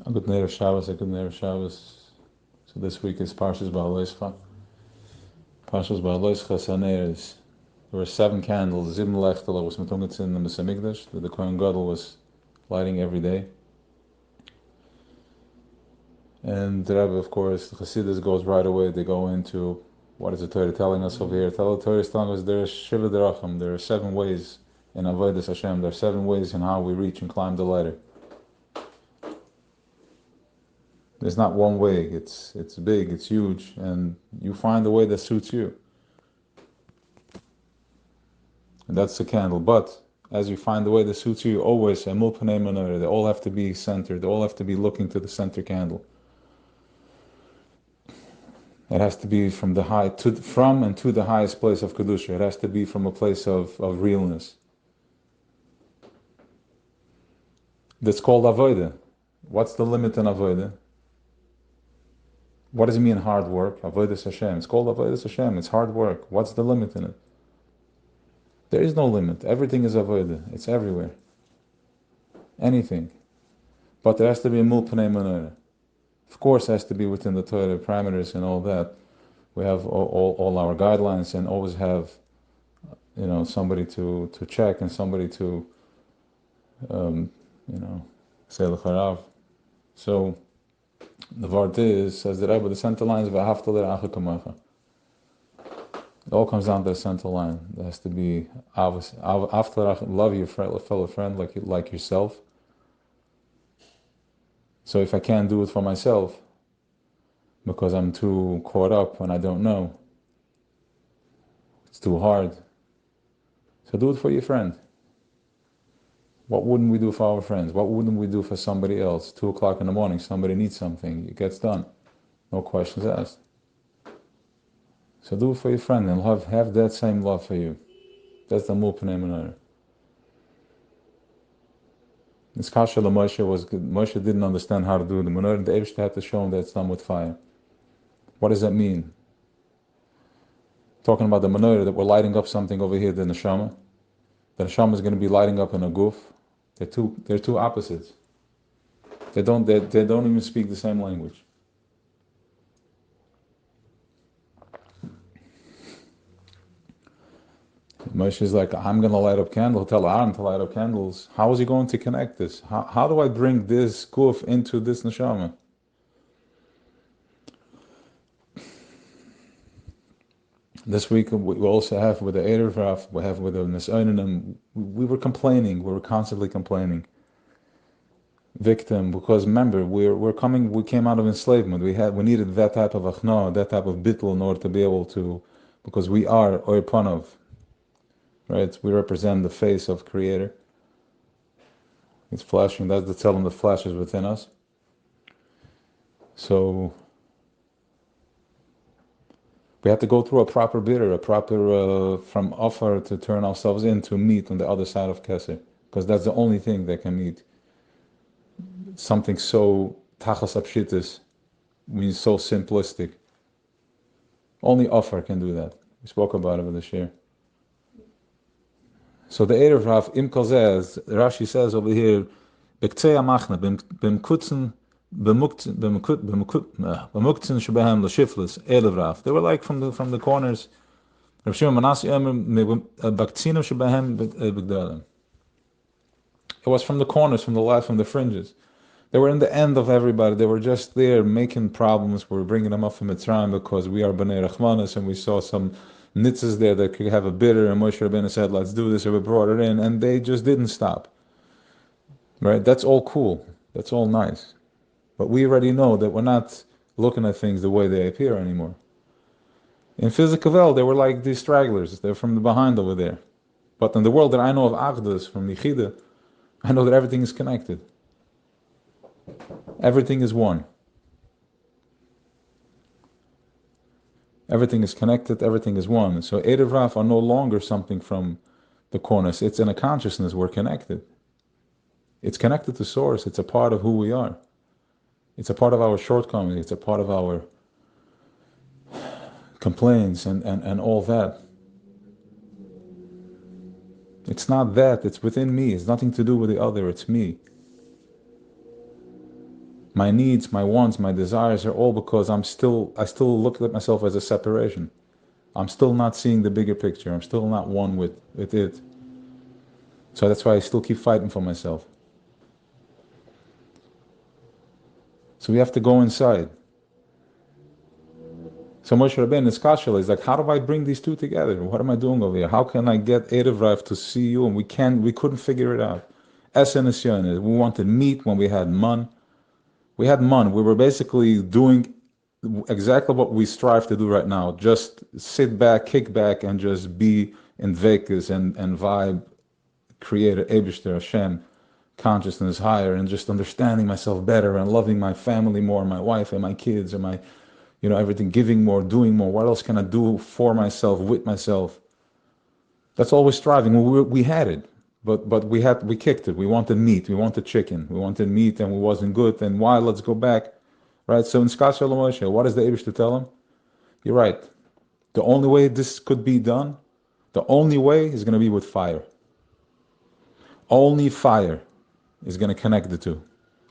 A good night of Shabbos, a good night of Shabbos. So this week is Parshas בהעלותך. Parshas בהעלותך Saneres. There were 7 candles. Sieben Lechtel was metungetz in the Besamigdash that the Kohen Gadol was lighting every day. And the Rebbe, of course, the Chassidus goes right away. They go into what is the Torah telling us over here. The Torah is telling us there are Shiva Derachim. There are 7 ways in Avodas Hashem. There are 7 ways in how we reach and climb the ladder. There's not one way. It's big, it's huge, and you find the way that suits you. And that's the candle. But as you find the way that suits you, always they all have to be centered. They all have to be looking to the center candle. It has to be from the highest place of kedusha. It has to be from a place of realness. That's called avodah. What's the limit in avodah? What does it mean hard work? Avodas Hashem. It's called Avodas Hashem. It's hard work. What's the limit in it? There is no limit. Everything is avodah. It's everywhere. Anything. But there has to be a mul pnei menorah. Of course, it has to be within the Torah parameters and all that. We have all our guidelines and always have, somebody to check and somebody to, say l'charav. So the Vart says the Rebbe, the center line is v'ahavta l'reacha kamecha. It all comes down to the center line. There has to be love your fellow friend like yourself. So if I can't do it for myself because I'm too caught up and I don't know, it's too hard. So do it for your friend. What wouldn't we do for our friends? What wouldn't we do for somebody else? 2 o'clock in the morning, somebody needs something, it gets done. No questions asked. So do it for your friend and have that same love for you. That's the mul pnei menorah. This kasha Moshe was good. Moshe didn't understand how to do the menorah, and the Eibishter had to show him that it's done with fire. What does that mean? Talking about the menorah, that we're lighting up something over here, the neshama. The neshama is going to be lighting up in a guf. They're two opposites. They don't even speak the same language. Moshe is like, I'm going to light up candles. Tell Aaron to light up candles. How is he going to connect this? How do I bring this guf into this neshama? This week we also have with the Erev, we have with the Nesoinim, we were complaining, we were constantly complaining. Victim, because remember, we came out of enslavement. We needed that type of achna, that type of bittul in order to be able to, because we are oipanov, right? We represent the face of Creator. It's flashing, that's the tell him the flash is within us. So we have to go through a proper bitter, from offer to turn ourselves into meat on the other side of Keser. Because that's the only thing that can meet something so tachas apshitis, means so simplistic. Only offer can do that. We spoke about it this year. So the Erev Rav Imkal says, Rashi says over here, Bektzei amachna, b'mkutzen, they were like from the corners. It was from the corners, from the left, from the fringes. They were in the end of everybody. They were just there making problems. We were bringing them up from Mitzrayim because we are Bnei Rachmanis, and we saw some nitzes there that could have a bitter, and Moshe Rabbeinu said, let's do this, and we brought it in, and they just didn't stop. Right? That's all cool. That's all nice. But we already know that we're not looking at things the way they appear anymore. In physical world, they were like these stragglers. They're from the behind over there. But in the world that I know of Achdus, from Yichida, I know that everything is connected. Everything is one. Everything is connected, everything is one. So Erev Rav are no longer something from the corners. It's in a consciousness, we're connected. It's connected to Source, it's a part of who we are. It's a part of our shortcomings, it's a part of our complaints and all that. It's not that, it's within me. It's nothing to do with the other, it's me. My needs, my wants, my desires are all because I still look at myself as a separation. I'm still not seeing the bigger picture. I'm still not one with it. So that's why I still keep fighting for myself. So we have to go inside. So Moshe Rabbeinu's kasha is like, how do I bring these two together? What am I doing over here? How can I get Erev Rav to see you? And we couldn't figure it out. Esen Nisyon, we wanted meat when we had man. We had man. We were basically doing exactly what we strive to do right now. Just sit back, kick back, and just be in Vekas and vibe, Creator, Eibishter, Hashem, consciousness higher, and just understanding myself better and loving my family more, my wife and my kids and my, everything, giving more, doing more. What else can I do for myself, with myself? That's always striving. We had it, but we kicked it. We wanted meat. We wanted chicken. We wanted meat, and it wasn't good. And why? Let's go back, right? So in Skasha Moshe, what does the Eibush to tell him? You're right. The only way this could be done, the only way is going to be with fire. Only fire is going to connect the two.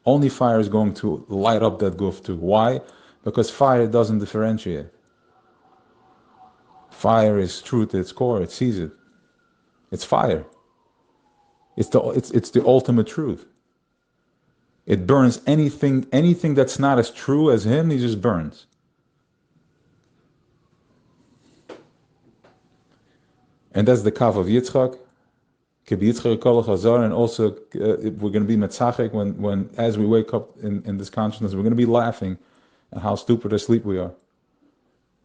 Only fire is going to light up that goof too. Why? Because fire doesn't differentiate. Fire is truth at its core. It sees it. It's fire. It's the ultimate truth. It burns anything that's not as true as him. He just burns. And that's the kav of Yitzchak. And also we're going to be metzachek when as we wake up in this consciousness, we're going to be laughing at how stupid asleep we are.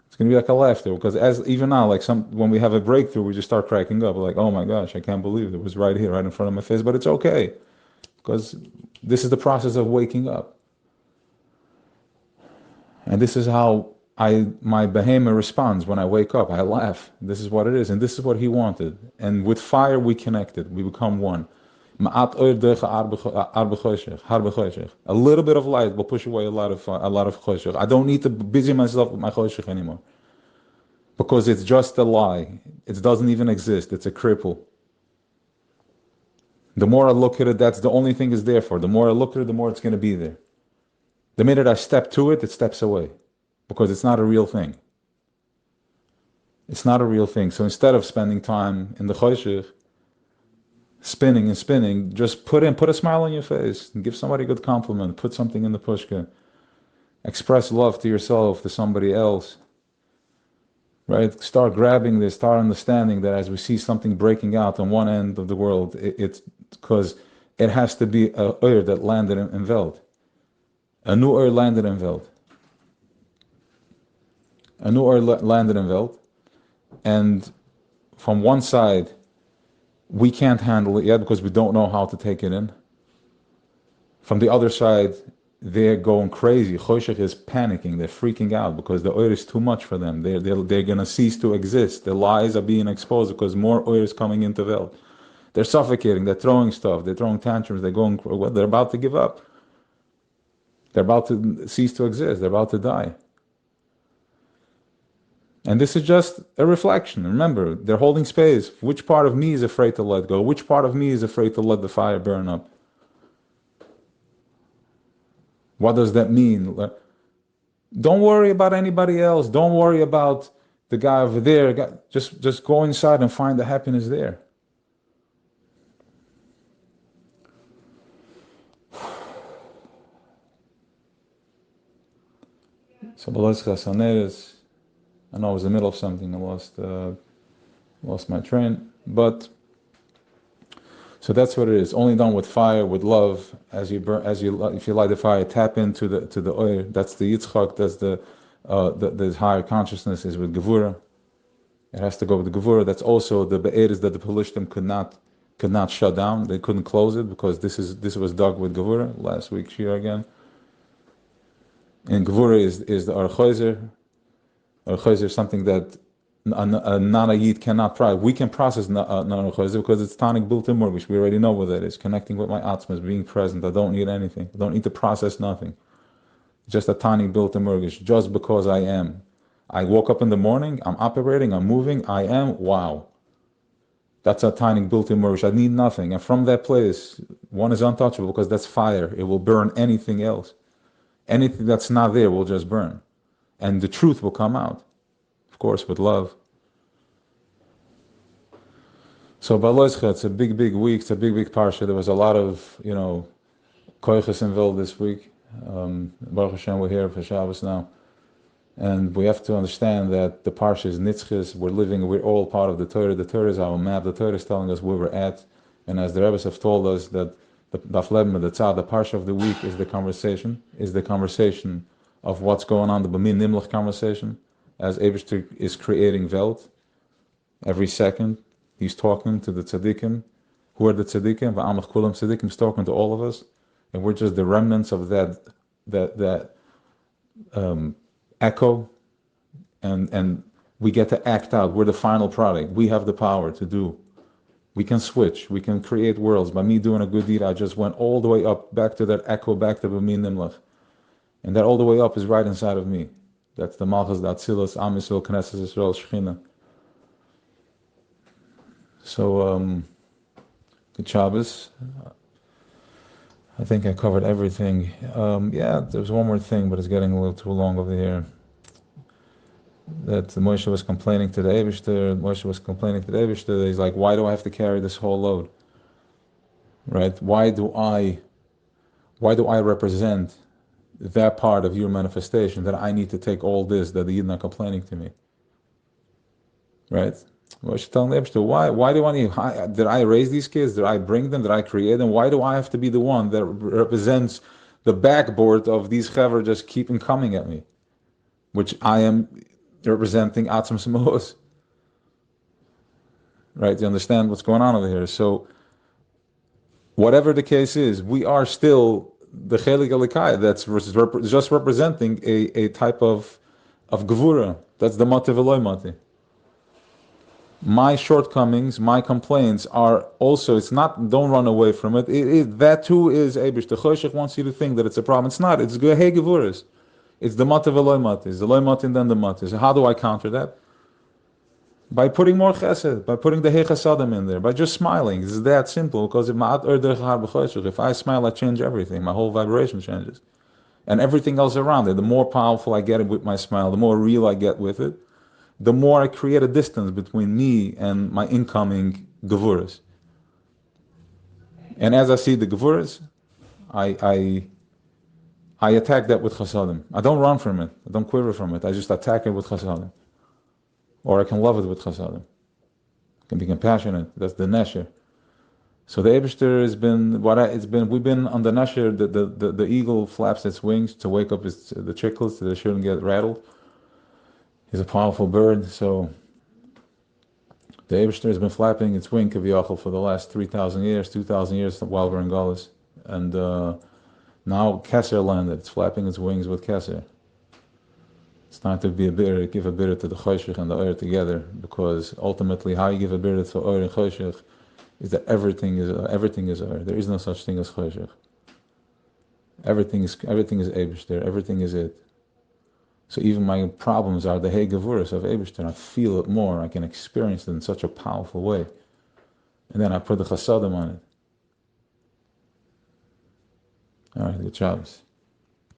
It's going to be like a laughter, because even now, like when we have a breakthrough, we just start cracking up, like, oh my gosh, I can't believe it was right here, right in front of my face. But it's okay, because this is the process of waking up. And this is how my behemoth responds when I wake up. I laugh. This is what it is, and this is what he wanted. And with fire, we connected. We become one. A little bit of light will push away a lot of choshech. I don't need to busy myself with my choshech anymore, because it's just a lie. It doesn't even exist. It's a cripple. The more I look at it, that's the only thing it's there for. The more I look at it, the more it's going to be there. The minute I step to it, it steps away, because it's not a real thing. It's not a real thing. So instead of spending time in the choshech, spinning and spinning, just put a smile on your face and give somebody a good compliment. Put something in the pushka. Express love to yourself, to somebody else. Right? Start grabbing this, start understanding that as we see something breaking out on one end of the world, it's because it has to be a oir that landed in Welt. A new oir landed in Welt. A new oir landed in Welt. And from one side, we can't handle it yet because we don't know how to take it in. From the other side, they're going crazy. Choshech is panicking. They're freaking out because the oil is too much for them. They're going to cease to exist. The lies are being exposed because more oil is coming into Welt. They're suffocating. They're throwing stuff. They're throwing tantrums. They're about to give up. They're about to cease to exist. They're about to die. And this is just a reflection. Remember, they're holding space. Which part of me is afraid to let go? Which part of me is afraid to let the fire burn up? What does that mean? Don't worry about anybody else. Don't worry about the guy over there. Just go inside and find the happiness there. So, I know I was in the middle of something. I lost my train, but so that's what it is. Only done with fire, with love. If you light the fire, tap into the oil. That's the Yitzchak. That's the higher consciousness is with Gevura. It has to go with the Gevura. That's also the Be'eris that the Pelishtim could not shut down. They couldn't close it because this was dug with Gevura. Last week, Shira again. And Gevura is the Archoizer. Archoizer is something that a non-Yid cannot try. We can process non-Archoizer because it's tonic built-in mortgage. We already know what that is. Connecting with my Atzmas, being present. I don't need anything. I don't need to process nothing. Just a tonic built-in mortgage. Just because I am. I woke up in the morning, I'm operating, I'm moving, I am, wow. That's a tonic built-in mortgage. I need nothing. And from that place, one is untouchable because that's fire. It will burn anything else. Anything that's not there will just burn. And the truth will come out. Of course, with love. So בהעלותך, it's a big, big week. It's a big, big parsha. There was a lot of, koiches involved this week. Baruch Hashem, we're here for Shabbos now. And we have to understand that the parsha is nitzchis. We're all part of the Torah. The Torah is our map. The Torah is telling us where we're at. And as the Rebbes have told us that the parsha of the week is the conversation of what's going on, the B'min Nimlach conversation, as Eibishter is creating Welt. Every second, he's talking to the tzaddikim. Who are the tzaddikim? V'amach kulam tzaddikim is talking to all of us. And we're just the remnants of that echo, and we get to act out. We're the final product. We have the power to do. We can switch. We can create worlds. By me doing a good deed, I just went all the way up, back to that echo, back to B'min Nimlach. And that all the way up is right inside of me. That's the Malchus, the Atzilus, Am Yisrael, Knesset Yisrael, Shechina. So, good Shabbos. I think I covered everything. There's one more thing, but it's getting a little too long over here. That Moshe was complaining to the Eibishter. He's like, why do I have to carry this whole load? Right? Why do I represent that part of your manifestation, that I need to take all this, that the Yidden are complaining to me? Right? Moshe telling the Eibishter, why do I need, did I raise these kids? Did I bring them? Did I create them? Why do I have to be the one that represents the backboard of these chaver just keeping coming at me? Which I am representing Atzam Simos. Right? You understand what's going on over here? So, whatever the case is, we are still the Chelik Elikai that's just representing a type of Gevura. That's the Mati V'loi Mati. My shortcomings, my complaints are also, it's not, don't run away from it. That too is Eibush. The Choshech wants you to think that it's a problem. It's not. It's Hey Gevuras. It's the Mati V'loi Mati. It's the Loi Mati and then the Mati. So how do I counter that? By putting more chesed, by putting the Hey Chasadim in there, by just smiling. It's that simple, because if I smile, I change everything. My whole vibration changes. And everything else around it. The more powerful I get it with my smile, the more real I get with it, the more I create a distance between me and my incoming Gevuras. And as I see the Gevuras, I attack that with Chasadim. I don't run from it. I don't quiver from it. I just attack it with Chasadim. Or I can love it with Chasadim. I can be compassionate. That's the Nesher. So the Eibishter has been we've been on the Nesher, the eagle flaps its wings to wake up the chicklets so they shouldn't get rattled. He's a powerful bird, so the Eibishter has been flapping its wing kaviyachol for the last 3,000 years, 2,000 years while we're in Galus. And now Keser landed. It's flapping its wings with Keser. It's time to be give a bitter to the Choshech and the Oyer together, because ultimately how you give a bitter to Oyer and Choshech is that everything is Oyer. There is no such thing as Choshech. Everything is Eibishter. Everything is it. So even my problems are the Hey Gevuras of Eibishter. I feel it more. I can experience it in such a powerful way. And then I put the Chasadim on it. All right, good Shabbos.